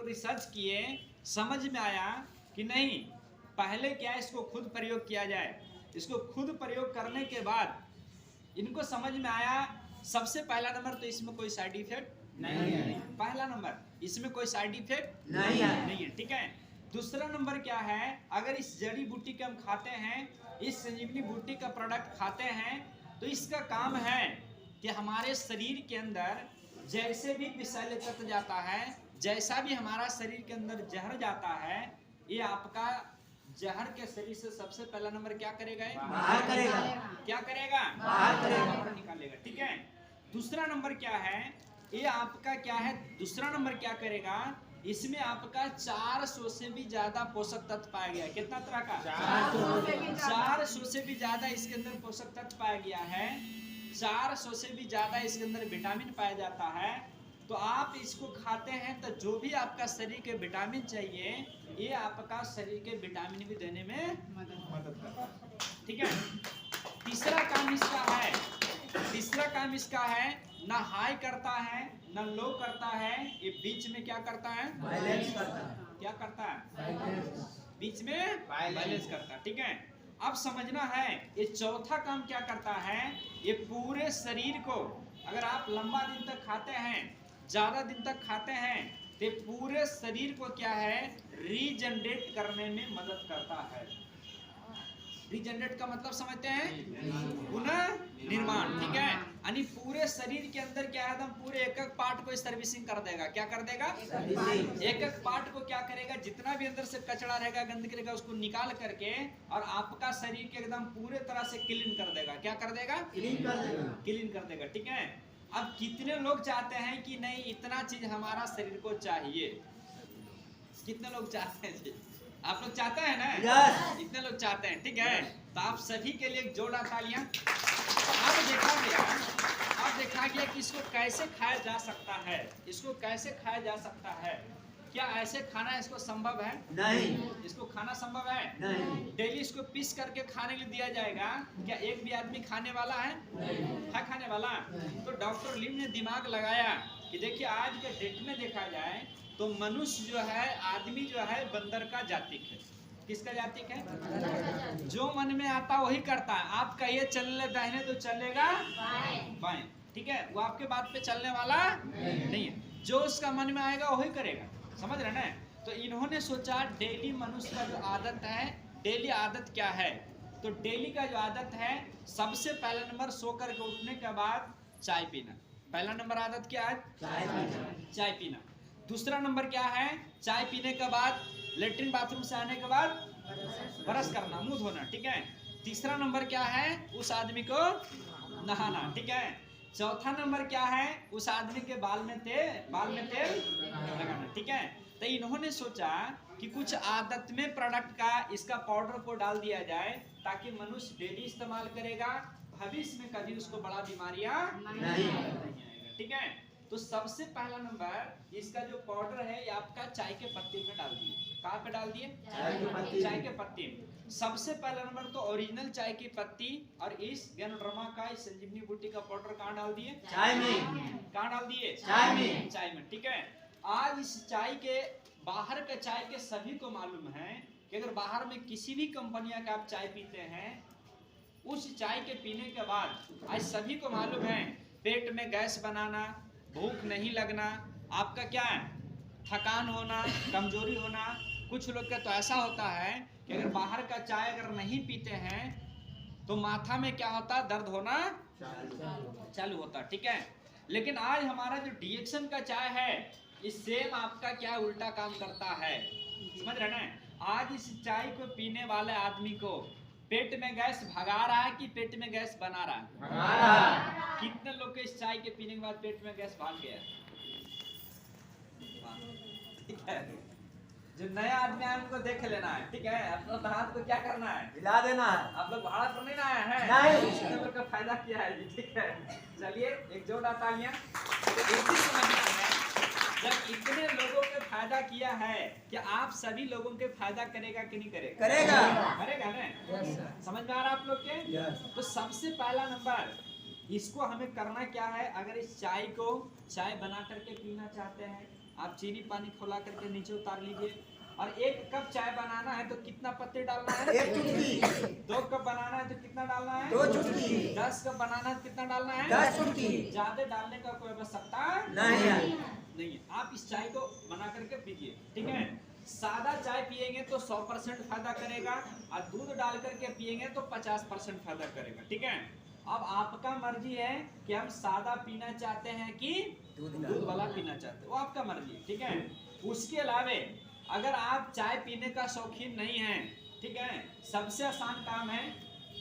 Research किए, समझ में आया कि नहीं, पहले क्या इसको खुद प्रयोग किया जाए। इसको खुद प्रयोग करने के बाद इनको समझ में आया, सबसे पहला नंबर तो इसमें कोई साइड इफेक्ट नहीं है। पहला नंबर इसमें कोई साइड इफेक्ट नहीं है, ठीक है। दूसरा नंबर क्या है, अगर इस जड़ी बूटी के हम खाते हैं, इस संजीवनी बूटी का प्रोडक्ट खाते हैं, तो इसका काम है कि हमारे शरीर के अंदर जैसे भी विषैले तत्व जाता है, जैसा भी हमारा शरीर के अंदर जहर जाता है, ये आपका जहर के शरीर से सबसे पहला नंबर क्या करेगा, बाहर करेगा। क्या करेगा, बाहर निकालेगा, ठीक है। दूसरा नंबर क्या है, ये आपका क्या है, दूसरा नंबर क्या करेगा, इसमें आपका 400 से भी ज्यादा पोषक तत्व पाया गया। कितना तरह का, 400 से भी ज्यादा इसके अंदर पोषक तत्व पाया गया है। 400 से भी ज्यादा इसके अंदर विटामिन पाया जाता है। तो आप इसको खाते हैं तो जो भी आपका शरीर के विटामिन चाहिए, ये आपका शरीर के विटामिन भी देने में मदद करता है, ठीक है। तीसरा काम इसका है, ना हाई करता है ना लो करता है, ये बीच में क्या करता है, बैलेंस करता है। क्या करता है, बीच में बैलेंस करता है, ठीक है। अब समझना है ये चौथा काम क्या करता है, ये पूरे शरीर को, अगर आप लंबा दिन तक खाते हैं, ज्यादा दिन तक खाते हैं, तो पूरे शरीर को क्या है, रीजनरेट करने में मदद करता है। रीजनरेट का मतलब समझते हैं, पुनः निर्माण, ठीक है। यानी पूरे शरीर के अंदर क्या है, एकदम पूरे एक एक पार्ट को सर्विसिंग कर देगा। क्या कर देगा, एक एक पार्ट को क्या करेगा, जितना भी अंदर से कचरा रहेगा, गंदगी रहेगा, उसको निकाल करके और आपका शरीर के एकदम पूरे तरह से क्लीन कर देगा। क्या कर देगा, क्लीन कर देगा, ठीक है। अब कितने लोग चाहते हैं कि नहीं इतना चीज हमारा शरीर को चाहिए, कितने लोग चाहते हैं जी, आप लोग चाहते हैं ना, इतने लोग चाहते हैं, ठीक है। तो आप सभी के लिए जोड़ा तालियां। अब देखा गया कि इसको कैसे खाया जा सकता है, इसको कैसे खाया जा सकता है। क्या ऐसे खाना इसको संभव है, नहीं। इसको खाना संभव है, नहीं। डेली इसको पीस करके खाने के लिए दिया जाएगा, क्या एक भी आदमी खाने वाला है, है खाने वाला। तो डॉक्टर लिम ने दिमाग लगाया कि देखिए आज के डेट में देखा जाए तो मनुष्य जो है, आदमी जो है, बंदर का जातिक है। किसका जातिक है, जो मन में आता वही करता है। आप कहिए चलने दाहिने तो चलेगा बाएं, ठीक है। वो आपके बात पे चलने वाला नहीं है, जो उसका मन में आएगा वही करेगा, समझ रहे ना। तो इन्होंने सोचा डेली मनुष्य का जो आदत है, डेली आदत क्या है, तो डेली का जो आदत है, सबसे पहला नंबर सो करके उठने के बाद चाय पीना। पहला नंबर आदत क्या है, चाय पीना। दूसरा नंबर क्या है, चाय पीने के बाद लेटरिन बाथरूम से आने के बाद ब्रश करना, मुंह धोना, ठीक है। तीसरा नंबर क्या है, उस आदमी को नहाना, ठीक है। चौथा नंबर क्या है, उस आदमी के बाल में तेल लगाना, ठीक है। तो इन्होंने सोचा कि कुछ आदत में प्रोडक्ट का इसका पाउडर को डाल दिया जाए, ताकि मनुष्य डेली इस्तेमाल करेगा, भविष्य में कभी उसको बड़ा बीमारियां नहीं आएगा, ठीक है। तो सबसे पहला नंबर इसका जो पाउडर है, ये आपका चाय के पत्ते में डाल दिए। कहाँ पे डाल दिए, चाय के पत्ते में। सबसे पहला नंबर तो ओरिजिनल चाय की पत्ती और इस गैनोडर्मा का, इस संजीवनी बूटी का पाउडर कहाँ डाल दिए, चाय में। कहाँ डाल दिए, चाय में, ठीक है। आज इस चाय के, बाहर के चाय के सभी को मालूम है कि अगर बाहर में किसी भी कंपनियां का आप चाय पीते हैं, उस चाय के पीने के बाद आज सभी को मालूम है पेट में गैस बनाना, भूख नहीं लगना, आपका क्या है, थकान होना, कमजोरी होना। कुछ लोग का तो ऐसा होता है कि अगर बाहर का चाय अगर नहीं पीते हैं तो माथा में क्या होता, दर्द होना चालू होता, ठीक है। लेकिन आज हमारा जो डीएक्शन का चाय है, इस सेम आपका क्या उल्टा काम करता है, समझ रहे ना। आज इस चाय को पीने वाले आदमी को पेट में गैस भगा रहा है कि पेट में गैस बना रहा है। कितने लोग के इस चाय के पीने के बाद पेट में गैस भाग गया, ठीक है। जो नया आदमी है उनको देख लेना है, ठीक है। आप लोग हाथ को क्या करना है, हिला देना है। आप लोग भाड़ा पर नहीं ना आए हैं, नहीं। कितने लोग का फायदा किया है, ठीक है। चलिए एक जोड़ा तालियां। एक ही समझना है, जब इतने लोगों के फायदा किया है कि आप सभी लोगों के फायदा करेगा कि नहीं करेगा, करेगा ना। समझ में आ रहा है आप लोग के। तो सबसे पहला नंबर इसको हमें करना क्या है, अगर इस चाय को चाय बना करके पीना चाहते हैं, आप चीनी पानी खौला करके नीचे उतार लीजिए। और 1 कप चाय बनाना है तो कितना पत्ती डालना है? 1 चुटकी। 2 कप बनाना है तो कितना डालना है? 2 चुटकी। 10 कप बनाना है तो कितना डालना है? 10 चुटकी। ज्यादा डालने का कोई आवश्यकता नहीं है। नहीं है। आप इस चाय को बना करके पीजिए, ठीक है। सादा चाय पिएंगे तो 100% फायदा करेगा, और दूध डाल करके पिएंगे तो 50% फायदा करेगा, ठीक है। अब आपका मर्जी है कि हम सादा पीना चाहते हैं कि दूध वाला पीना चाहते हैं, वो आपका मर्जी है, ठीक है। उसके अलावे अगर आप चाय पीने का शौकीन नहीं है, ठीक है, सबसे आसान काम है,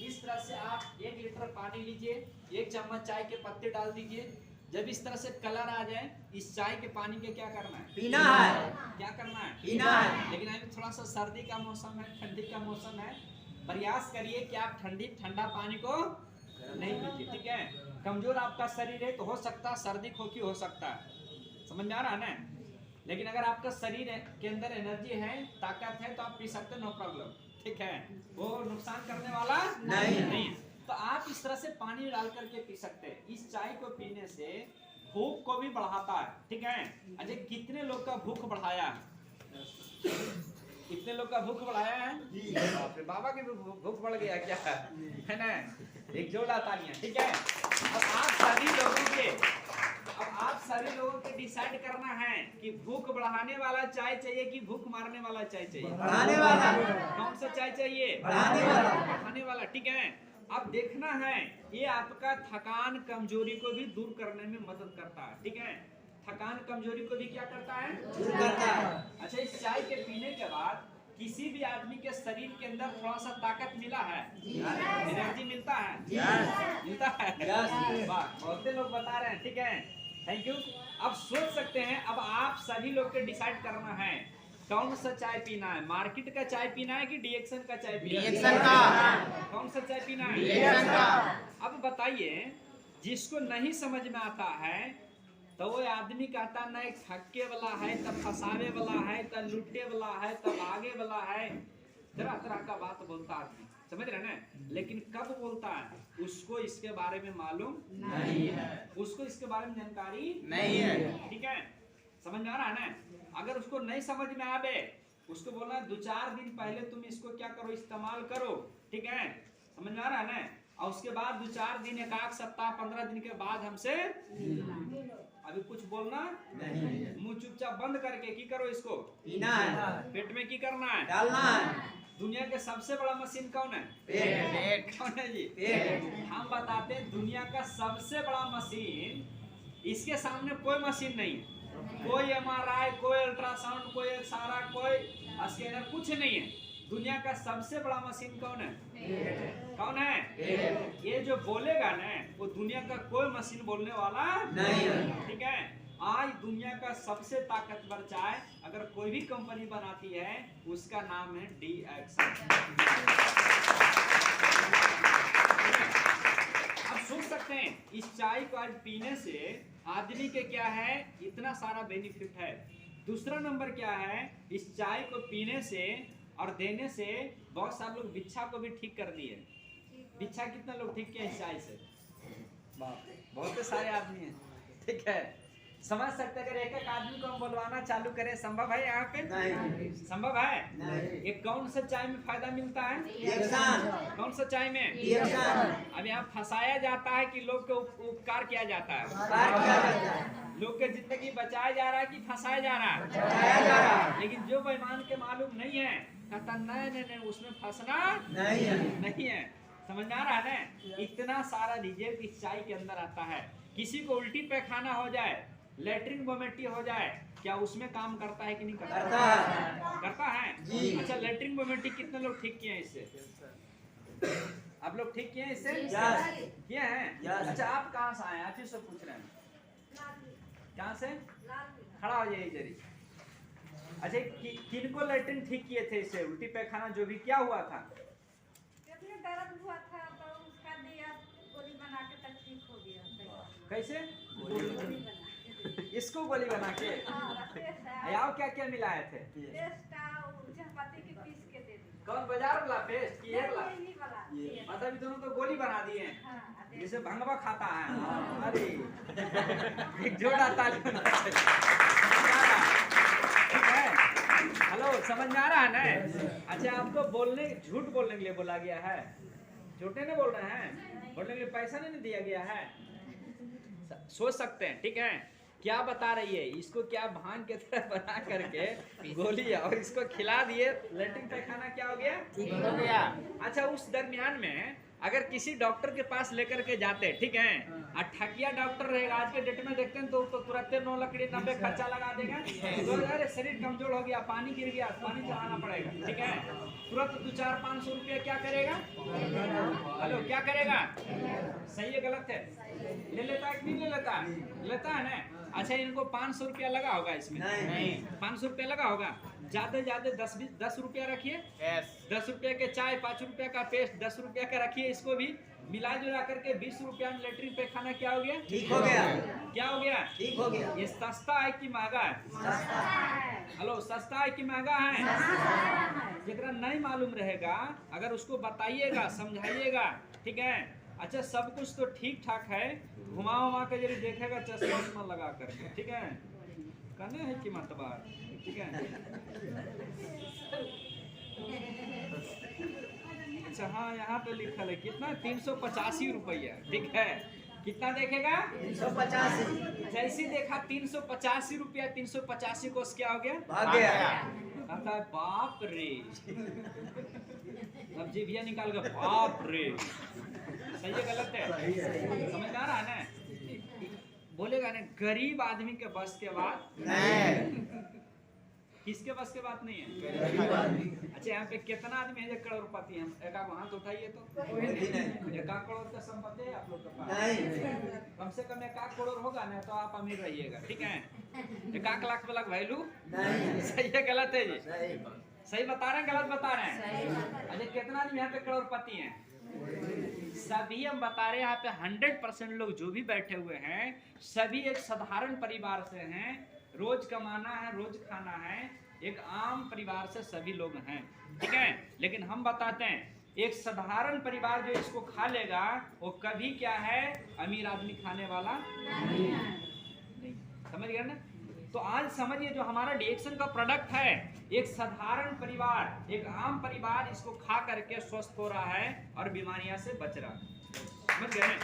इस तरह से आप 1 लीटर पानी लीजिए, 1 चम्मच चाय के पत्ते डाल दीजिए। जब इस तरह से कलर आ जाए, इस चाय के पानी के क्या करना है? पीना है। क्या करना है? पीना है। लेकिन अभी थोड़ा सा सर्दी का मौसम है, ठंडी का मौसम है, प्रयास करिए कि आप ठंडा पानी को नहीं पीजिए, ठीक है। कमजोर आपका शरीर है तो हो सकता है सर्दी खोखी हो सकता है, समझ में आ रहा है ना। लेकिन अगर आपका शरीर के अंदर एनर्जी है, ताकत है, तो आप पी सकते, नो प्रॉब्लम, ठीक है। वो नुकसान करने वाला नहीं। तो आप इस तरह से पानी डाल करके पी सकते हैं। इस चाय को पीने से भूख को भी बढ़ाता है, ठीक है। अजय कितने लोग का भूख बढ़ाया? कितने लोग का भूख बढ़ाया है? बाप रे, बाबा की भूख बढ़ गया क्या है ना। एक जोड़ा तालियां, ठीक है। अब आप सभी लोगों के डिसाइड करना है कि भूख बढ़ाने वाला चाय चाहिए कि भूख मारने वाला चाय चाहिए? बढ़ाने वाला। कौन सा चाय चाहिए? बढ़ाने वाला, ठीक है। अब देखना है, ये आपका थकान कमजोरी को भी दूर करने में मदद करता है, ठीक है। थकान कमजोरी को भी क्या करता है? दूर करता है। अच्छा, इस चाय के पीने के बाद किसी भी आदमी के शरीर के अंदर थोड़ा सा ताकत मिला है? एनर्जी मिलता है? मिलता है। वाह, बहुत से लोग बता रहे हैं, ठीक है, थैंक यू। अब सोच सकते हैं, अब आप सभी लोग के डिसाइड करना है कौन सा चाय पीना है। मार्केट का चाय पीना है कि डीएक्शन का चाय पीना है? डीएक्शन का। कौन सा चाय पीना है? डीएक्शन का। अब बताइए, जिसको नहीं समझ में आता है तो वो आदमी कहता है, नहीं ठक्के वाला है, तब फसावे वाला है, तब लुटे वाला है, तब आगे वाला है, तरह तरह का बात बोलता आदमी, समझ रहे ना। लेकिन कब बोलता है, उसको इसके बारे में मालूम नहीं है, उसको इसके बारे में जानकारी नहीं है, ठीक है। समझ में आ रहा है ना। अगर उसको नहीं समझ में आवे, उसको बोलना 2-4 दिन पहले तुम इसको क्या करो, इस्तेमाल करो, ठीक है, समझ में आ रहा है ना। और उसके बाद 2-4 दिन, 1 सप्ताह, 15 दिन के बाद हमसे अभी कुछ बोलना नहीं, मुंह चुपचाप बंद करके की करो, इसको पीना है। पेट में की करना है? डालना है। दुनिया के सबसे बड़ा मशीन कौन है? पेट। कौन है जी? पेट। हम बताते हैं, दुनिया का सबसे बड़ा मशीन, इसके सामने कोई मशीन नहीं है, कोई MRI, कोई अल्ट्रासाउंड, कोई एक्सरा, कोई स्कैनर, कुछ नहीं है। दुनिया का सबसे बड़ा मशीन कौन है? कौन है? ये जो बोलेगा ना, वो दुनिया का कोई मशीन बोलने वाला नहीं है, ठीक है। आज दुनिया का सबसे ताकतवर चाय अगर कोई भी कंपनी बनाती है, उसका नाम है डीएक्शन। आप सोच सकते हैं, इस चाय को आज पीने से आदमी के क्या है, इतना सारा बेनिफिट है। दूसरा नंबर क्या है, इस चाय को पीने से और देने से बहुत सारे लोग बिच्छा को भी ठीक कर दिए। बिच्छा कितना लोग ठीक किए इस चाय से? बहुत सारे आदमी हैं, ठीक है। समझ सकते, अगर एक आदमी को हम बुलवाना चालू करें, संभव है यहाँ पे? नहीं। संभव है? नहीं। ये कौन सा चाय में फायदा मिलता है? कौन सा चाय में? अब यहाँ फंसाया जाता है कि लोग को उपकार किया जाता है, लोग के जिंदगी बचाया जा रहा है कि फंसाया जा रहा है? लेकिन जो बेईमान के मालूम नहीं है, कहता नहीं, उसमें फंसना नहीं है। समझ आ रहा है ना। इतना सारा रिजल्ट इस चाय के अंदर आता है। किसी को उल्टी पैखाना हो जाए, लेटरिन वोमिटी हो जाए, क्या उसमें काम करता है कि नहीं करता है? करता है। अच्छा, लेटरिन वोमिटी कितने लोग ठीक किए हैं इससे? आप लोग ठीक किए हैं इससे? किए हैं? अच्छा, आप कहाँ से आए? आप ही से पूछ रहे हैं, कहाँ से? खड़ा हो जाइए जरी। अच्छा, किनको लेटरिन ठीक किए थे इससे? उल्टी पैखाना जो भी क्या हुआ था? दर्द हुआ था, तो उसका दिया, गोली बना के तक ठीक हो गया। कैसे? गोली बना के। इसको गोली बना के? याव क्या क्या मिलाए थे? पेस्ट चाहपत्ती की पीस के दे दी। कौन, बाजार वाला पेस्ट कि ये वाला? यही वाला। मतलब दोनों तो गोली बना दिए, जिसे भंगवा खाता है। अरे एक जोड़ा ताली बना हेलो, समझ में आ रहा है ना? अच्छा, आपको बोलने झूठ बोलने के लिए बोला गया है, झूठे नहीं बोल रहे हैं, बोलने के लिए पैसा नहीं दिया गया है। सोच सकते हैं, ठीक है। क्या बता रही है, इसको क्या भांग के तरह बना करके गोली और इसको खिला दिए, लेटरिन पैखाना क्या हो गया, ठीक हो गया। अच्छा, उस दरमियान में अगर किसी डॉक्टर के पास लेकर के जाते, ठीक है, और ठकिया डॉक्टर रहेगा, आज के डेट में देखते हैं तो तुरंत 9 लकड़ी 90 खर्चा लगा देगा, तो अरे शरीर कमजोर हो गया, पानी गिर गया, पानी चढ़ाना पड़ेगा, ठीक है, तुरंत 2-4-500 रुपया क्या करेगा, हेलो क्या करेगा, सही है गलत है, ले लेता है कि नहीं ले लेता, लेता है ना। अच्छा, इनको 500 रुपया लगा होगा इसमें, नहीं 500 रुपया लगा होगा, ज्यादा ज्यादा 10 रुपया रखिए, 10 रुपया के चाय, 5 रुपया का पेस्ट, 10 रुपया का रखिए, इसको भी मिला जुला करके 20 रुपया में लेटरिन पे खाना क्या हो गया, ठीक हो गया। क्या हो गया, ठीक हो गया। ये सस्ता है कि महंगा है, सस्ता है। हेलो सस्ता है कि महंगा है, जरा नहीं मालूम रहेगा अगर उसको बताइएगा, समझाइएगा, ठीक है। अच्छा, सब कुछ तो ठीक ठाक है, घुमा उमा के जरूर देखेगा चश्मा उश्मा लगा करके, ठीक है, कहने है कि मतबार, ठीक है। अच्छा हाँ, यहाँ पे लिखा है कितना, 385 रुपया, ठीक है, कितना देखेगा, 385। जैसे देखा 385 रुपया, 385 को क्या हो गया, भाग गया। कहता है बाप रे, अब जीभिया निकाल कर बाप रे, सही है गलत है, समझ में आ रहा है ना? बोलेगा ना, गरीब आदमी के बस के बात नहीं, किसके बस के बात नहीं है। अच्छा, यहाँ पे कितना आदमी है जो करोड़पति है, एक आध हाथ उठाइए तो, 1 करोड़ का संपत्ति है आप लोग के पास, नहीं, कम से कम 1 करोड़ होगा ना तो आप अमीर रहिएगा, ठीक है। 1 लाख वाला वैल्यू नहीं, सही है गलत है जी, नहीं, सही बता रहे हैं गलत बता रहे हैं। अच्छा, कितना आदमी यहाँ पे करोड़पति हैं, सभी हम बता रहे हैं। यहाँ पे 100% लोग जो भी बैठे हुए हैं सभी एक साधारण परिवार से हैं, रोज कमाना है, रोज खाना है, एक आम परिवार से सभी लोग हैं, ठीक है। लेकिन हम बताते हैं एक साधारण परिवार जो इसको खा लेगा वो कभी क्या है, अमीर आदमी खाने वाला नहीं, समझ गए ना। तो आज समझिए जो हमारा डिएक्शन का प्रोडक्ट है, एक साधारण परिवार, एक आम परिवार इसको खा करके स्वस्थ हो रहा है और बीमारियां से बच रहा है, समझ गए।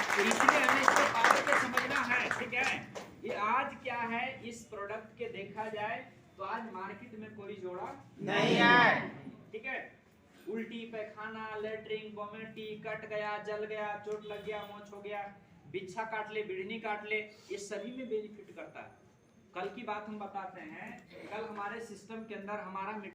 तो इसलिए हमें इसको फायदे के समझना है, ठीक है। ये आज क्या है, इस प्रोडक्ट के देखा जाए तो आज मार्केट में कोई जोड़ा नहीं है, ठीक है। उल्टी पैखाना, लेटरिन, वोमिटी, कट गया, जल गया, चोट लग गया, मोच हो गया, बिच्छा काट ले, बिड़नी काट ले, ये सभी में बेनिफिट करता है। कल की बात हम बताते हैं, कल हमारे सिस्टम के अंदर हमारा